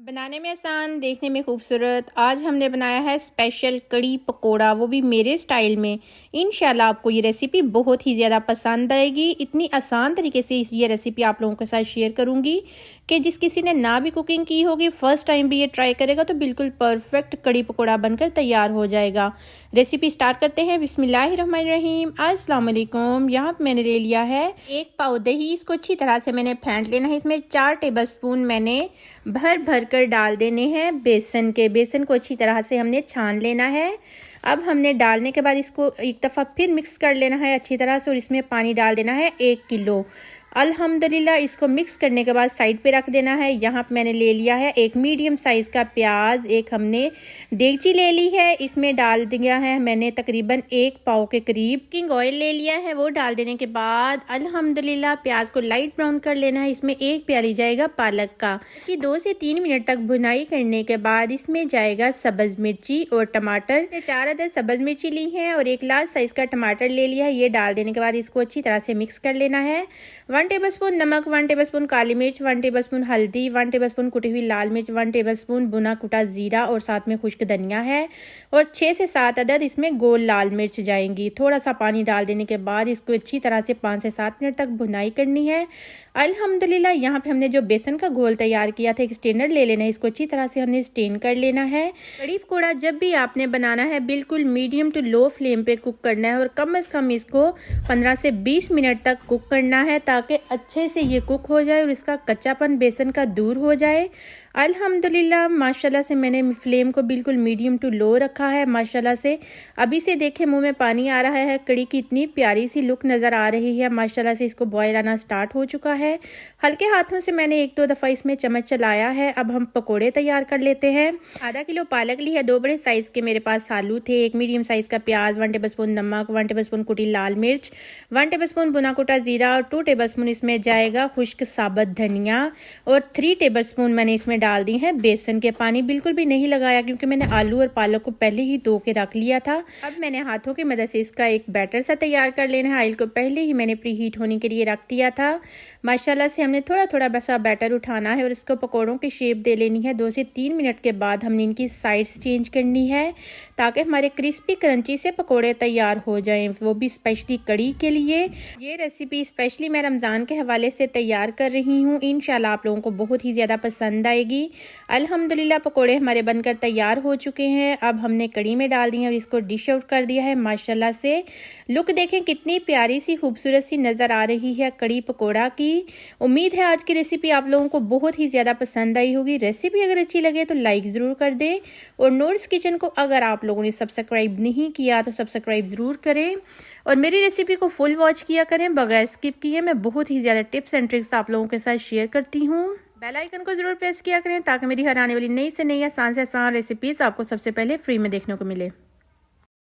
बनाने में आसान, देखने में खूबसूरत। आज हमने बनाया है स्पेशल कड़ी पकोड़ा, वो भी मेरे स्टाइल में। इंशाल्लाह आपको ये रेसिपी बहुत ही ज़्यादा पसंद आएगी। इतनी आसान तरीके से ये रेसिपी आप लोगों के साथ शेयर करूंगी कि जिस किसी ने ना भी कुकिंग की होगी, फर्स्ट टाइम भी ये ट्राई करेगा तो बिल्कुल परफेक्ट कड़ी पकोड़ा बनकर तैयार हो जाएगा। रेसिपी स्टार्ट करते हैं। बिस्मिल्लाहिर्रहमानिर्रहीम। अस्सलाम वालेकुम। यहाँ पर मैंने ले लिया है 1 पाव दही। इसको अच्छी तरह से मैंने फेंट लेना है। इसमें 4 टेबलस्पून मैंने भर कर डाल देने हैं बेसन को अच्छी तरह से हमने छान लेना है। अब हमने डालने के बाद इसको एक दफ़ा फिर मिक्स कर लेना है अच्छी तरह से और इसमें पानी डाल देना है 1 किलो। अल्हम्दुलिल्लाह इसको मिक्स करने के बाद साइड पे रख देना है। यहाँ पे मैंने ले लिया है एक मीडियम साइज़ का प्याज। एक हमने देगची ले ली है, इसमें डाल दिया है मैंने तकरीबन 1 पाव के करीब कुकिंग ऑयल ले लिया है। वो डाल देने के बाद अल्हम्दुलिल्लाह प्याज को लाइट ब्राउन कर लेना है। इसमें एक प्याली जाएगा पालक का। इसकी 2 से 3 मिनट तक भुनाई करने के बाद इसमें जाएगा सब्ज़ मिर्ची और टमाटर। 4 अदद सब्ज़ मिर्ची ली है और एक लार्ज साइज़ का टमाटर ले लिया है। ये डाल देने के बाद इसको अच्छी तरह से मिक्स कर लेना है। 1 टेबलस्पून नमक, 1 टेबलस्पून काली मिर्च, 1 टेबलस्पून हल्दी, 1 टेबलस्पून कुटी हुई लाल मिर्च, 1 टेबलस्पून भुना कुटा जीरा और साथ में खुश्क धनिया है और 6 से 7 अदद इसमें गोल लाल मिर्च जाएंगी। थोड़ा सा पानी डाल देने के बाद इसको अच्छी तरह से 5 से 7 मिनट तक भुनाई करनी है। अल्हम्दुलिल्लाह यहाँ पे हमने जो बेसन का घोल तैयार किया था, एक स्टेनर ले लेना है। इसको अच्छी तरह से हमने स्टेन कर लेना है। कड़ी पकोड़ा जब भी आपने बनाना है बिल्कुल मीडियम टू लो फ्लेम पे कुक करना है और कम से कम इसको 15 से 20 मिनट तक कुक करना है ताकि अच्छे से ये कुक हो जाए और इसका कच्चापन बेसन का दूर हो जाए। अल्हम्दुलिल्लाह माशाल्लाह से मैंने फ्लेम को बिल्कुल मीडियम टू लो रखा है। माशाल्लाह से अभी से देखें मुंह में पानी आ रहा है। कड़ी की इतनी प्यारी सी लुक नज़र आ रही है। माशाल्लाह से इसको बॉयल आना स्टार्ट हो चुका है। हल्के हाथों से मैंने 1-2 दफ़ा इसमें चम्मच चलाया है। अब हम पकोड़े तैयार कर लेते हैं। आधा किलो पालक ली है, 2 बड़े साइज़ के मेरे पास आलू थे, 1 मीडियम साइज़ का प्याज, 1 टेबलस्पून नमक, 1 टेबलस्पून कुटी लाल मिर्च, 1 टेबलस्पून भुना कुटा जीरा और 2 टेबलस्पून इसमें जाएगा खुश्क साबुत धनिया और 3 टेबलस्पून मैंने इसमें डाल दी है बेसन के। पानी बिल्कुल भी नहीं लगाया क्योंकि मैंने आलू और पालक को पहले ही धो के रख लिया था। अब मैंने हाथों की मदद से इसका एक बैटर सा तैयार कर लेना है। ऑयल को पहले ही मैंने प्री हीट होने के लिए रख दिया था। माशाल्लाह से हमने थोड़ा थोड़ा बसा बैटर उठाना है और इसको पकौड़ों की शेप दे लेनी है। 2 से 3 मिनट के बाद हमने इनकी साइड्स चेंज करनी है ताकि हमारे क्रिस्पी क्रंची से पकौड़े तैयार हो जाएं, वो भी स्पेशली कड़ी के लिए। ये रेसिपी स्पेशली मैं रमज़ान के हवाले से तैयार कर रही हूँ। इंशाल्लाह आप लोगों को बहुत ही ज़्यादा पसंद आएगी। अल्हम्दुलिल्लाह पकोड़े हमारे बनकर तैयार हो चुके हैं। अब हमने कड़ी में डाल दिए और इसको डिश आउट कर दिया है। माशाल्लाह से लुक देखें कितनी प्यारी सी खूबसूरत सी नज़र आ रही है कड़ी पकोड़ा की। उम्मीद है आज की रेसिपी आप लोगों को बहुत ही ज़्यादा पसंद आई होगी। रेसिपी अगर अच्छी लगे तो लाइक ज़रूर कर दें और नोट्स किचन को अगर आप लोगों ने सब्सक्राइब नहीं किया तो सब्सक्राइब ज़रूर करें और मेरी रेसिपी को फुल वॉच किया करें बगैर स्किप किए। मैं बहुत ही ज़्यादा टिप्स एंड ट्रिक्स आप लोगों के साथ शेयर करती हूँ। बेल आइकन को ज़रूर प्रेस किया करें ताकि मेरी हर आने वाली नई से आसान रेसिपीज़ आपको सबसे पहले फ्री में देखने को मिले।